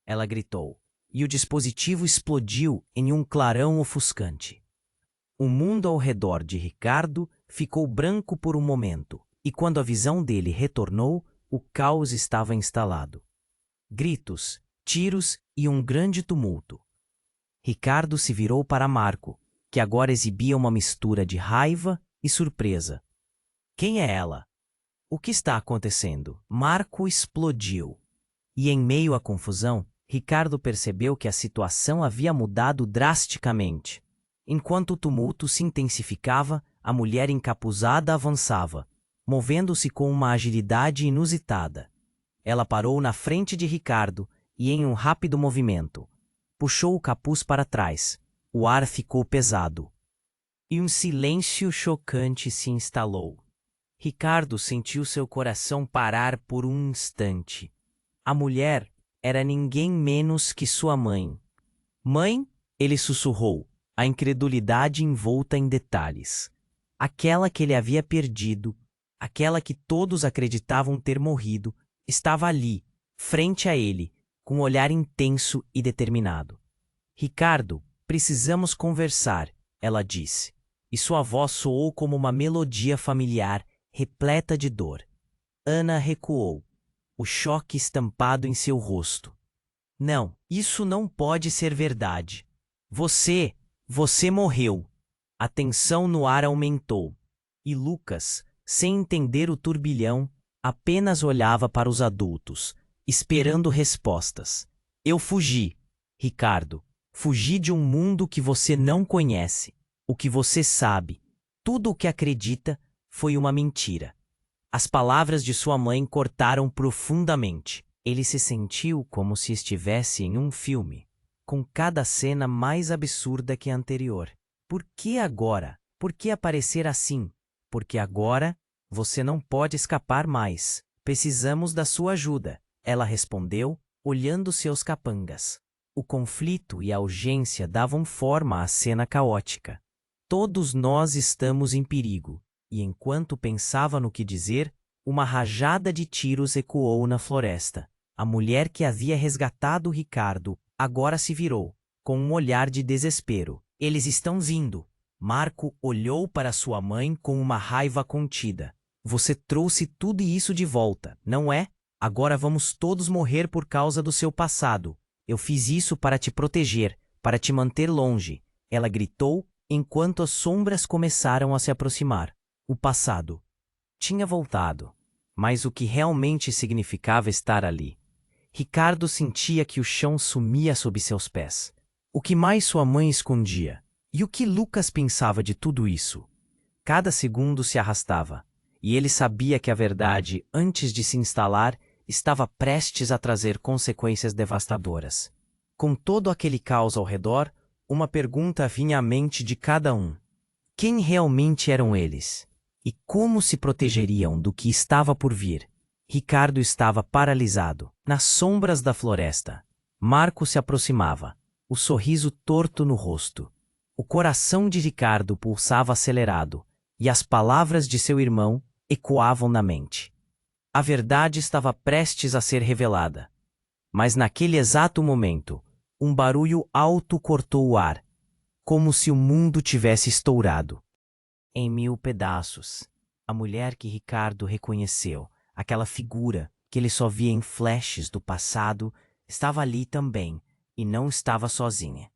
ela gritou, e o dispositivo explodiu em um clarão ofuscante. O mundo ao redor de Ricardo ficou branco por um momento, e quando a visão dele retornou, o caos estava instalado. Gritos, tiros e um grande tumulto. Ricardo se virou para Marco, que agora exibia uma mistura de raiva e surpresa. Quem é ela? O que está acontecendo? Marco explodiu. E em meio à confusão, Ricardo percebeu que a situação havia mudado drasticamente. Enquanto o tumulto se intensificava, a mulher encapuzada avançava, movendo-se com uma agilidade inusitada. Ela parou na frente de Ricardo e, em um rápido movimento, puxou o capuz para trás. O ar ficou pesado. E um silêncio chocante se instalou. Ricardo sentiu seu coração parar por um instante. A mulher era ninguém menos que sua mãe. Mãe? Ele sussurrou, a incredulidade envolta em detalhes. Aquela que ele havia perdido, aquela que todos acreditavam ter morrido, estava ali, frente a ele, com um olhar intenso e determinado. Ricardo, precisamos conversar, ela disse, e sua voz soou como uma melodia familiar, repleta de dor. Ana recuou, o choque estampado em seu rosto. Não, isso não pode ser verdade. Você morreu. A tensão no ar aumentou. E Lucas, sem entender o turbilhão, apenas olhava para os adultos, esperando respostas. Eu fugi, Ricardo. Fugi de um mundo que você não conhece. O que você sabe, tudo o que acredita, foi uma mentira. As palavras de sua mãe cortaram profundamente. Ele se sentiu como se estivesse em um filme, com cada cena mais absurda que a anterior. Por que agora? Por que aparecer assim? Porque agora você não pode escapar mais. Precisamos da sua ajuda, ela respondeu, olhando seus capangas. O conflito e a urgência davam forma à cena caótica. Todos nós estamos em perigo. E enquanto pensava no que dizer, uma rajada de tiros ecoou na floresta. A mulher que havia resgatado Ricardo agora se virou, com um olhar de desespero. Eles estão vindo. Marco olhou para sua mãe com uma raiva contida. Você trouxe tudo isso de volta, não é? Agora vamos todos morrer por causa do seu passado. Eu fiz isso para te proteger, para te manter longe. Ela gritou enquanto as sombras começaram a se aproximar. O passado. Tinha voltado, mas o que realmente significava estar ali? Ricardo sentia que o chão sumia sob seus pés. O que mais sua mãe escondia? E o que Lucas pensava de tudo isso? Cada segundo se arrastava, e ele sabia que a verdade, antes de se instalar, estava prestes a trazer consequências devastadoras. Com todo aquele caos ao redor, uma pergunta vinha à mente de cada um. Quem realmente eram eles? E como se protegeriam do que estava por vir? Ricardo estava paralisado, nas sombras da floresta. Marco se aproximava, o sorriso torto no rosto. O coração de Ricardo pulsava acelerado, e as palavras de seu irmão ecoavam na mente. A verdade estava prestes a ser revelada. Mas naquele exato momento, um barulho alto cortou o ar, como se o mundo tivesse estourado. Em 1000 pedaços, a mulher que Ricardo reconheceu, aquela figura que ele só via em flashes do passado, estava ali também, e não estava sozinha.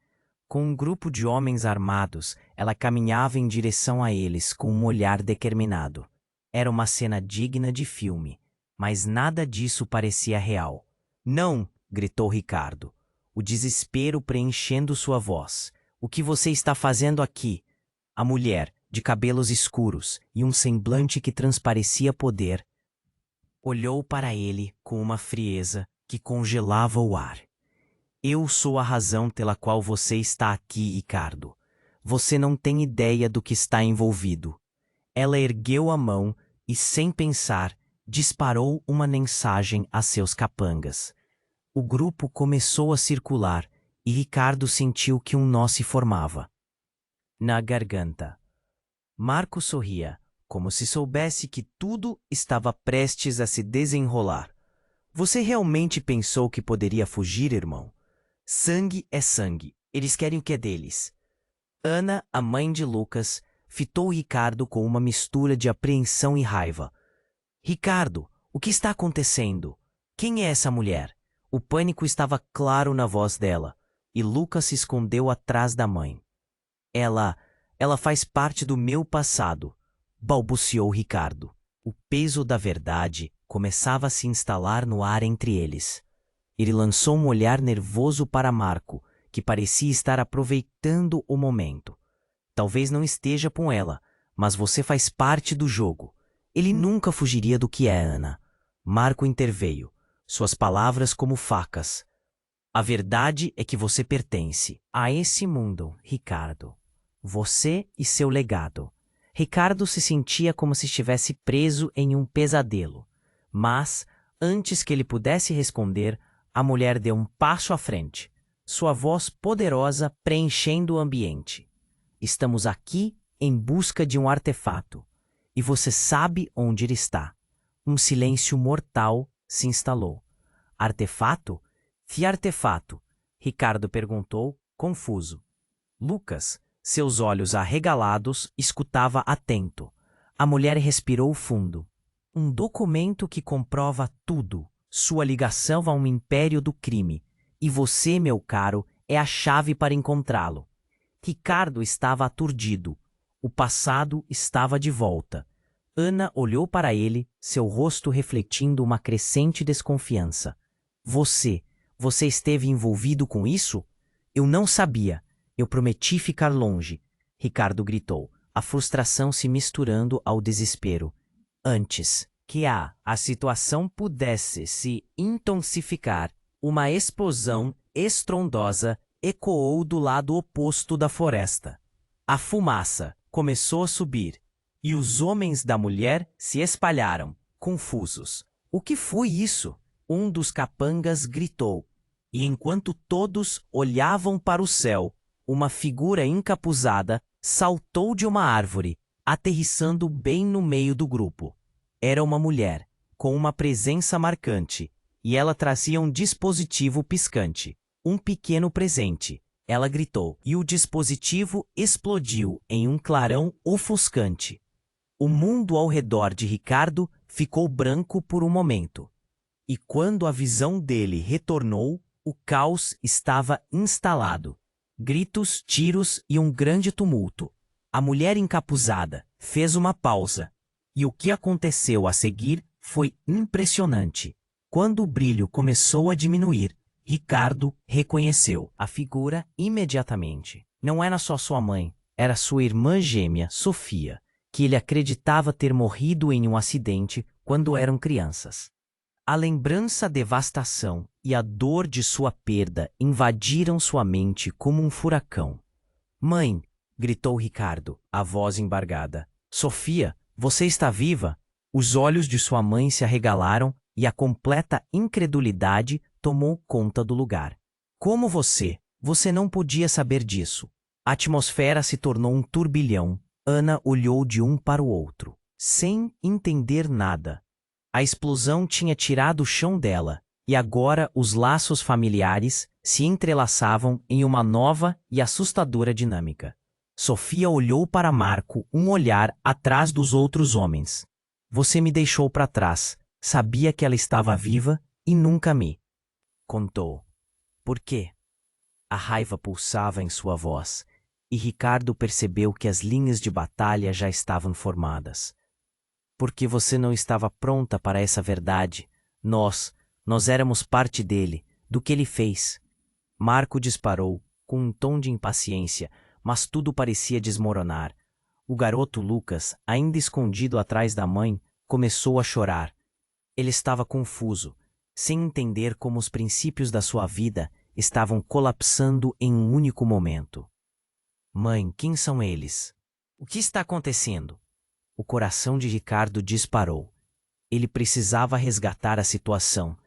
Com um grupo de homens armados, ela caminhava em direção a eles com um olhar determinado. Era uma cena digna de filme, mas nada disso parecia real. Não! Gritou Ricardo, o desespero preenchendo sua voz. O que você está fazendo aqui? A mulher, de cabelos escuros e um semblante que transparecia poder, olhou para ele com uma frieza que congelava o ar. Eu sou a razão pela qual você está aqui, Ricardo. Você não tem ideia do que está envolvido. Ela ergueu a mão e, sem pensar, disparou uma mensagem a seus capangas. O grupo começou a circular e Ricardo sentiu que um nó se formava na garganta. Marco sorria, como se soubesse que tudo estava prestes a se desenrolar. Você realmente pensou que poderia fugir, irmão? Sangue é sangue. Eles querem o que é deles. Ana, a mãe de Lucas, fitou Ricardo com uma mistura de apreensão e raiva. Ricardo, o que está acontecendo? Quem é essa mulher? O pânico estava claro na voz dela, e Lucas se escondeu atrás da mãe. Ela faz parte do meu passado, balbuciou Ricardo. O peso da verdade começava a se instalar no ar entre eles. Ele lançou um olhar nervoso para Marco, que parecia estar aproveitando o momento. Talvez não esteja com ela, mas você faz parte do jogo. Ele nunca fugiria do que é, Ana. Marco interveio, suas palavras como facas. A verdade é que você pertence a esse mundo, Ricardo. Você e seu legado. Ricardo se sentia como se estivesse preso em um pesadelo. Mas, antes que ele pudesse responder, a mulher deu um passo à frente, sua voz poderosa preenchendo o ambiente. Estamos aqui em busca de um artefato, e você sabe onde ele está. Um silêncio mortal se instalou. Artefato? Que artefato? Ricardo perguntou, confuso. Lucas, seus olhos arregalados, escutava atento. A mulher respirou fundo. Um documento que comprova tudo. Sua ligação a um império do crime. E você, meu caro, é a chave para encontrá-lo. Ricardo estava aturdido. O passado estava de volta. Ana olhou para ele, seu rosto refletindo uma crescente desconfiança. Você esteve envolvido com isso? Eu não sabia. Eu prometi ficar longe. Ricardo gritou, a frustração se misturando ao desespero. Antes que a situação pudesse se intensificar, uma explosão estrondosa ecoou do lado oposto da floresta. A fumaça começou a subir, e os homens da mulher se espalharam, confusos. O que foi isso? Um dos capangas gritou, e enquanto todos olhavam para o céu, uma figura encapuzada saltou de uma árvore, aterrissando bem no meio do grupo. Era uma mulher, com uma presença marcante, e ela trazia um dispositivo piscante, um pequeno presente. Ela gritou, e o dispositivo explodiu em um clarão ofuscante. O mundo ao redor de Ricardo ficou branco por um momento. E quando a visão dele retornou, o caos estava instalado. Gritos, tiros e um grande tumulto. A mulher encapuzada fez uma pausa, E o que aconteceu a seguir foi impressionante. Quando o brilho começou a diminuir, Ricardo reconheceu a figura imediatamente. Não era só sua mãe, era sua irmã gêmea, Sofia, que ele acreditava ter morrido em um acidente quando eram crianças. A lembrança, a devastação e a dor de sua perda invadiram sua mente como um furacão. Mãe, gritou Ricardo, a voz embargada. Sofia, você está viva? Os olhos de sua mãe se arregalaram e a completa incredulidade tomou conta do lugar. Como você? Você não podia saber disso. A atmosfera se tornou um turbilhão. Ana olhou de um para o outro, sem entender nada. A explosão tinha tirado o chão dela, e agora os laços familiares se entrelaçavam em uma nova e assustadora dinâmica. Sofia olhou para Marco, um olhar atrás dos outros homens. Você me deixou para trás. Sabia que ela estava viva e nunca me contou. Por quê? A raiva pulsava em sua voz, e Ricardo percebeu que as linhas de batalha já estavam formadas. Porque você não estava pronta para essa verdade. Nós éramos parte dele, do que ele fez. Marco disparou, com um tom de impaciência, mas tudo parecia desmoronar. O garoto Lucas, ainda escondido atrás da mãe, começou a chorar. Ele estava confuso, sem entender como os princípios da sua vida estavam colapsando em um único momento. Mãe, quem são eles? O que está acontecendo? O coração de Ricardo disparou. Ele precisava resgatar a situação.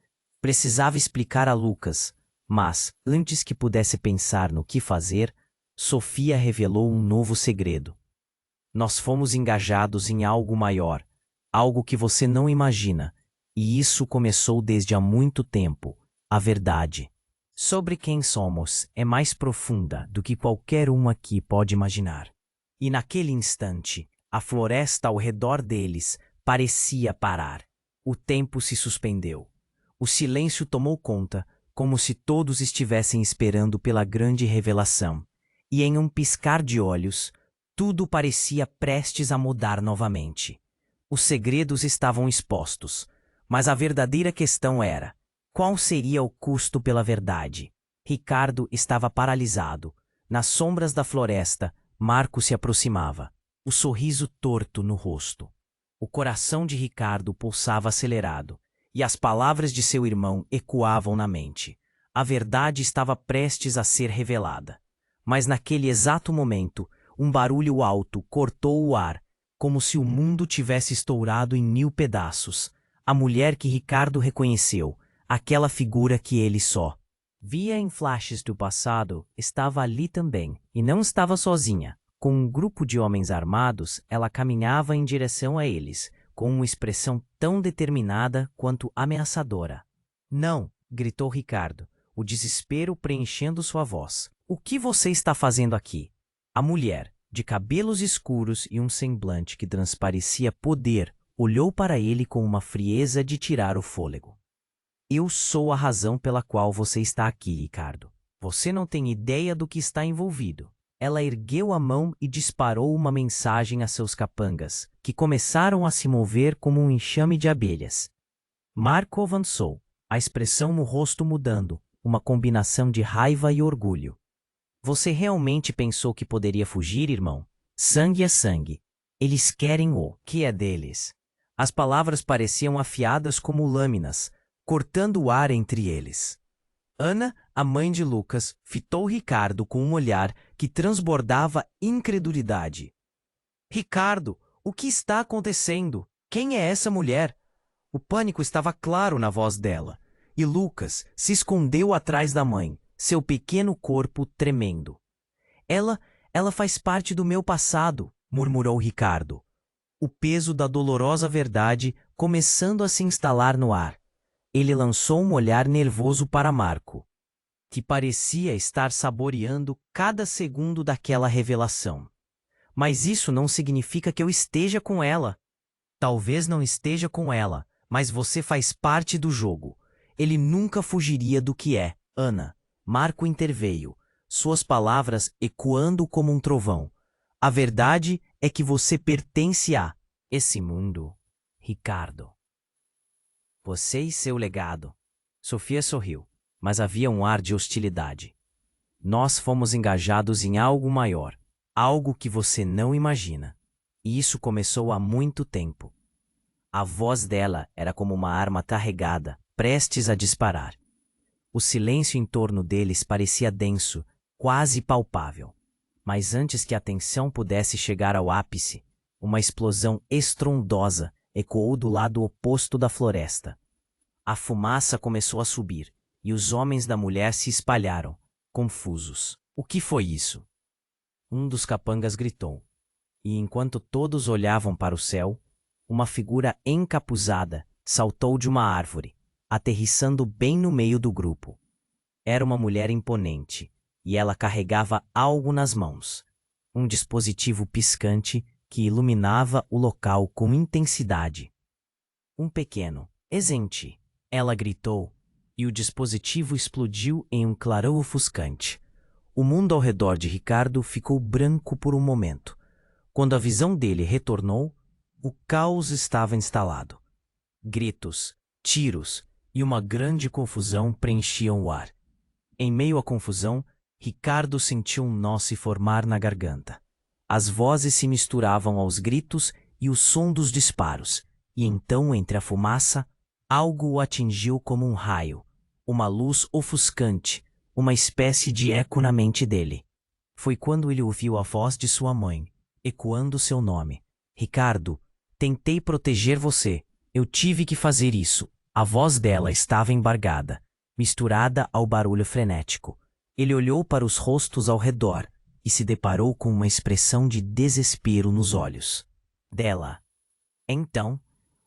Precisava explicar a Lucas. Mas, antes que pudesse pensar no que fazer, Sofia revelou um novo segredo. Nós fomos engajados em algo maior, algo que você não imagina, e isso começou desde há muito tempo, a verdade. Sobre quem somos é mais profunda do que qualquer um aqui pode imaginar. E naquele instante, a floresta ao redor deles parecia parar. O tempo se suspendeu. O silêncio tomou conta, como se todos estivessem esperando pela grande revelação. E em um piscar de olhos, tudo parecia prestes a mudar novamente. Os segredos estavam expostos, mas a verdadeira questão era: qual seria o custo pela verdade? Ricardo estava paralisado. Nas sombras da floresta, Marco se aproximava, o sorriso torto no rosto. O coração de Ricardo pulsava acelerado, e as palavras de seu irmão ecoavam na mente. A verdade estava prestes a ser revelada. Mas naquele exato momento, um barulho alto cortou o ar, como se o mundo tivesse estourado em 1000 pedaços. A mulher que Ricardo reconheceu, aquela figura que ele só via em flashes do passado, estava ali também, e não estava sozinha. Com um grupo de homens armados, ela caminhava em direção a eles, com uma expressão tão determinada quanto ameaçadora. Não, gritou Ricardo, o desespero preenchendo sua voz. O que você está fazendo aqui? A mulher, de cabelos escuros e um semblante que transparecia poder, olhou para ele com uma frieza de tirar o fôlego. Eu sou a razão pela qual você está aqui, Ricardo. Você não tem ideia do que está envolvido. Ela ergueu a mão e disparou uma mensagem a seus capangas, que começaram a se mover como um enxame de abelhas. Marco avançou, a expressão no rosto mudando, uma combinação de raiva e orgulho. Você realmente pensou que poderia fugir, irmão? Sangue é sangue. Eles querem o que é deles. As palavras pareciam afiadas como lâminas, cortando o ar entre eles. Ana, a mãe de Lucas, fitou Ricardo com um olhar que transbordava incredulidade. Ricardo, o que está acontecendo? Quem é essa mulher? O pânico estava claro na voz dela, e Lucas se escondeu atrás da mãe, seu pequeno corpo tremendo. Ela faz parte do meu passado, murmurou Ricardo. O peso da dolorosa verdade começando a se instalar no ar. Ele lançou um olhar nervoso para Marco, que parecia estar saboreando cada segundo daquela revelação. Mas isso não significa que eu esteja com ela. Talvez não esteja com ela, mas você faz parte do jogo. Ele nunca fugiria do que é, Ana. Marco interveio, suas palavras ecoando como um trovão. A verdade é que você pertence a Esse mundo, Ricardo. Você e seu legado. Sofia sorriu, mas havia um ar de hostilidade. Nós fomos engajados em algo maior, algo que você não imagina. E isso começou há muito tempo. A voz dela era como uma arma carregada, prestes a disparar. O silêncio em torno deles parecia denso, quase palpável. Mas antes que a tensão pudesse chegar ao ápice, uma explosão estrondosa ecoou do lado oposto da floresta. A fumaça começou a subir, e os homens da mulher se espalharam, confusos. O que foi isso? Um dos capangas gritou. E enquanto todos olhavam para o céu, uma figura encapuzada saltou de uma árvore, aterrissando bem no meio do grupo. Era uma mulher imponente, e ela carregava algo nas mãos. Um dispositivo piscante que iluminava o local com intensidade. Um pequeno Exente, ela gritou, e o dispositivo explodiu em um clarão ofuscante. O mundo ao redor de Ricardo ficou branco por um momento. Quando a visão dele retornou, o caos estava instalado. Gritos, tiros e uma grande confusão preenchiam o ar. Em meio à confusão, Ricardo sentiu um nó se formar na garganta. As vozes se misturavam aos gritos e o som dos disparos, e então, entre a fumaça, algo o atingiu como um raio, uma luz ofuscante, uma espécie de eco na mente dele. Foi quando ele ouviu a voz de sua mãe, ecoando seu nome. Ricardo, tentei proteger você. Eu tive que fazer isso. A voz dela estava embargada, misturada ao barulho frenético. Ele olhou para os rostos ao redor e se deparou com uma expressão de desespero nos olhos dela. Então,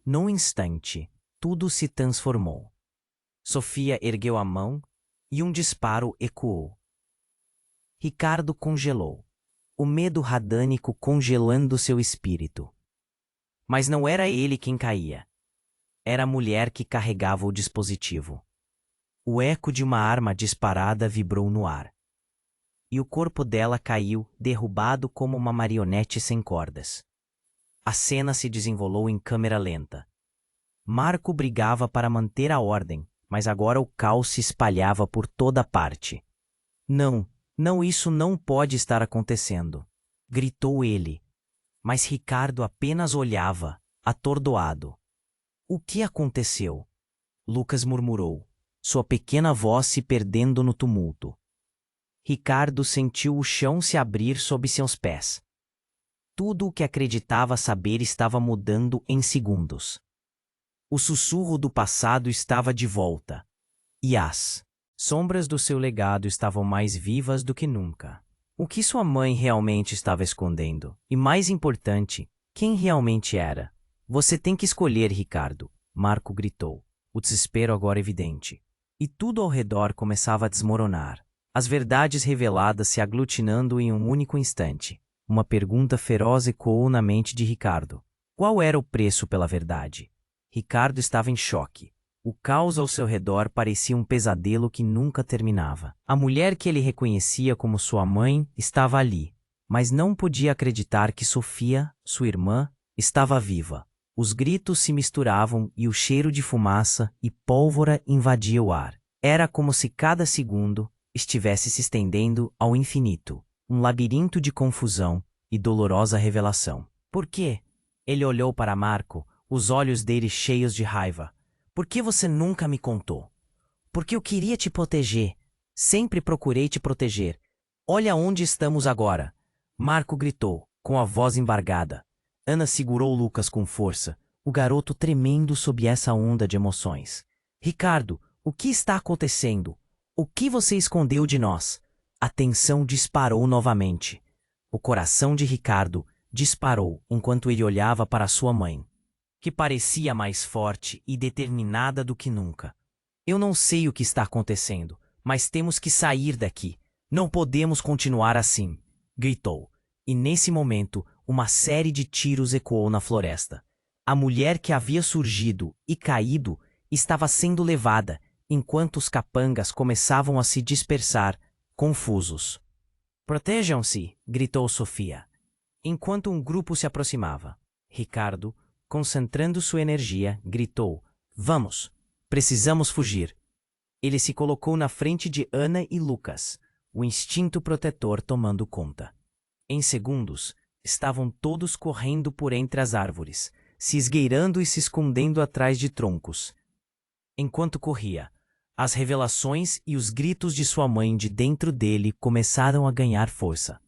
num instante, tudo se transformou. Sofia ergueu a mão e um disparo ecoou. Ricardo congelou, o medo radânico congelando seu espírito. Mas não era ele quem caía. Era a mulher que carregava o dispositivo. O eco de uma arma disparada vibrou no ar. E o corpo dela caiu, derrubado como uma marionete sem cordas. A cena se desenrolou em câmera lenta. Marco brigava para manter a ordem, mas agora o caos se espalhava por toda parte. Não, isso não pode estar acontecendo, gritou ele. Mas Ricardo apenas olhava, atordoado. O que aconteceu? Lucas murmurou, sua pequena voz se perdendo no tumulto. Ricardo sentiu o chão se abrir sob seus pés. Tudo o que acreditava saber estava mudando em segundos. O sussurro do passado estava de volta. E as sombras do seu legado estavam mais vivas do que nunca. O que sua mãe realmente estava escondendo? E mais importante, quem realmente era? Você tem que escolher, Ricardo, Marco gritou, o desespero agora evidente. E tudo ao redor começava a desmoronar. As verdades reveladas se aglutinando em um único instante. Uma pergunta feroz ecoou na mente de Ricardo. Qual era o preço pela verdade? Ricardo estava em choque. O caos ao seu redor parecia um pesadelo que nunca terminava. A mulher que ele reconhecia como sua mãe estava ali, mas não podia acreditar que Sofia, sua irmã, estava viva. Os gritos se misturavam e o cheiro de fumaça e pólvora invadia o ar. Era como se cada segundo estivesse se estendendo ao infinito, um labirinto de confusão e dolorosa revelação. Por quê? Ele olhou para Marco, os olhos dele cheios de raiva. Por que você nunca me contou? Porque eu queria te proteger. Sempre procurei te proteger. Olha onde estamos agora. Marco gritou, com a voz embargada. Ana segurou Lucas com força, o garoto tremendo sob essa onda de emoções. Ricardo, o que está acontecendo? O que você escondeu de nós? A tensão disparou novamente. O coração de Ricardo disparou enquanto ele olhava para sua mãe, que parecia mais forte e determinada do que nunca. Eu não sei o que está acontecendo, mas temos que sair daqui. Não podemos continuar assim, gritou. E nesse momento, uma série de tiros ecoou na floresta. A mulher que havia surgido e caído estava sendo levada, enquanto os capangas começavam a se dispersar, confusos. Protejam-se, gritou Sofia, enquanto um grupo se aproximava. Ricardo, concentrando sua energia, gritou: Vamos! Precisamos fugir! Ele se colocou na frente de Ana e Lucas, o instinto protetor tomando conta. Em segundos, estavam todos correndo por entre as árvores, se esgueirando e se escondendo atrás de troncos. Enquanto corria, as revelações e os gritos de sua mãe de dentro dele começaram a ganhar força.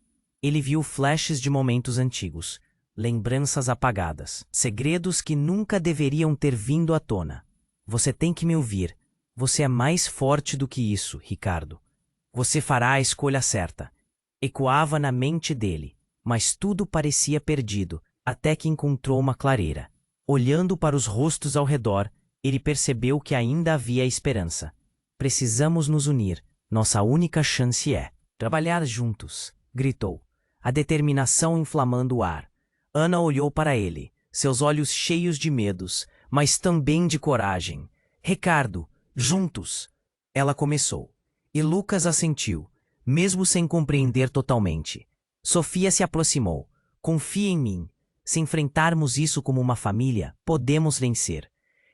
Ele viu flashes de momentos antigos, lembranças apagadas, segredos que nunca deveriam ter vindo à tona. Você tem que me ouvir. Você é mais forte do que isso, Ricardo. Você fará a escolha certa. Ecoava na mente dele, mas tudo parecia perdido, até que encontrou uma clareira. Olhando para os rostos ao redor, ele percebeu que ainda havia esperança. Precisamos nos unir. Nossa única chance é trabalhar juntos, gritou, a determinação inflamando o ar. Ana olhou para ele, seus olhos cheios de medos, mas também de coragem. Ricardo, juntos! Ela começou. E Lucas assentiu, mesmo sem compreender totalmente. Sofia se aproximou. Confie em mim. Se enfrentarmos isso como uma família, podemos vencer.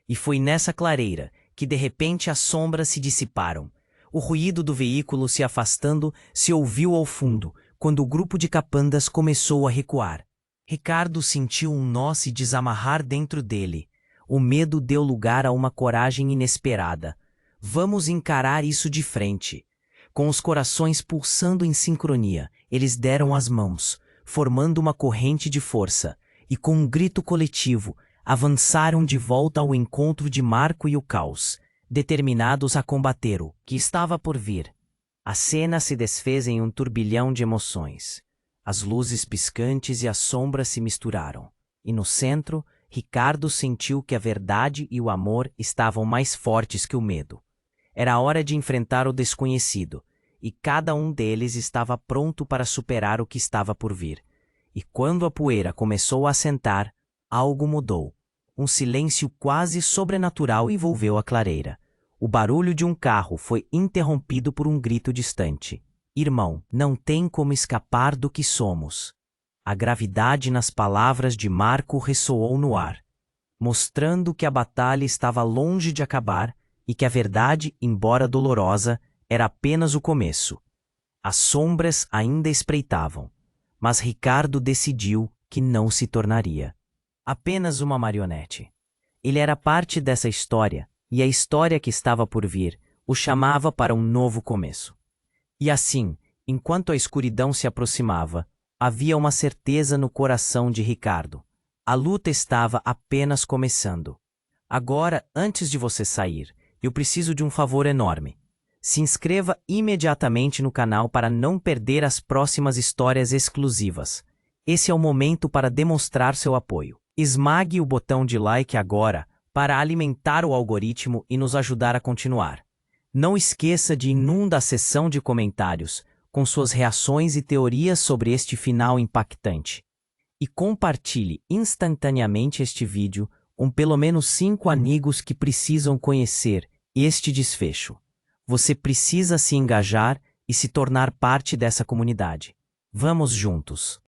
E foi nessa clareira que de repente as sombras se dissiparam. O ruído do veículo se afastando se ouviu ao fundo, quando o grupo de capandas começou a recuar. Ricardo sentiu um nó se desamarrar dentro dele. O medo deu lugar a uma coragem inesperada. Vamos encarar isso de frente. Com os corações pulsando em sincronia, eles deram as mãos, formando uma corrente de força, e com um grito coletivo, avançaram de volta ao encontro de Marco e o caos, determinados a combater o que estava por vir. A cena se desfez em um turbilhão de emoções. As luzes piscantes e as sombras se misturaram, e no centro, Ricardo sentiu que a verdade e o amor estavam mais fortes que o medo. Era hora de enfrentar o desconhecido, e cada um deles estava pronto para superar o que estava por vir. E quando a poeira começou a assentar, algo mudou. Um silêncio quase sobrenatural envolveu a clareira. O barulho de um carro foi interrompido por um grito distante. Irmão, não tem como escapar do que somos. A gravidade nas palavras de Marco ressoou no ar, mostrando que a batalha estava longe de acabar e que a verdade, embora dolorosa, era apenas o começo. As sombras ainda espreitavam, mas Ricardo decidiu que não se tornaria apenas uma marionete. Ele era parte dessa história, e a história que estava por vir o chamava para um novo começo. E assim, enquanto a escuridão se aproximava, havia uma certeza no coração de Ricardo. A luta estava apenas começando. Agora, antes de você sair, eu preciso de um favor enorme. Se inscreva imediatamente no canal para não perder as próximas histórias exclusivas. Esse é o momento para demonstrar seu apoio. Esmague o botão de like agora para alimentar o algoritmo e nos ajudar a continuar. Não esqueça de inundar a seção de comentários com suas reações e teorias sobre este final impactante. E compartilhe instantaneamente este vídeo com pelo menos 5 amigos que precisam conhecer este desfecho. Você precisa se engajar e se tornar parte dessa comunidade. Vamos juntos!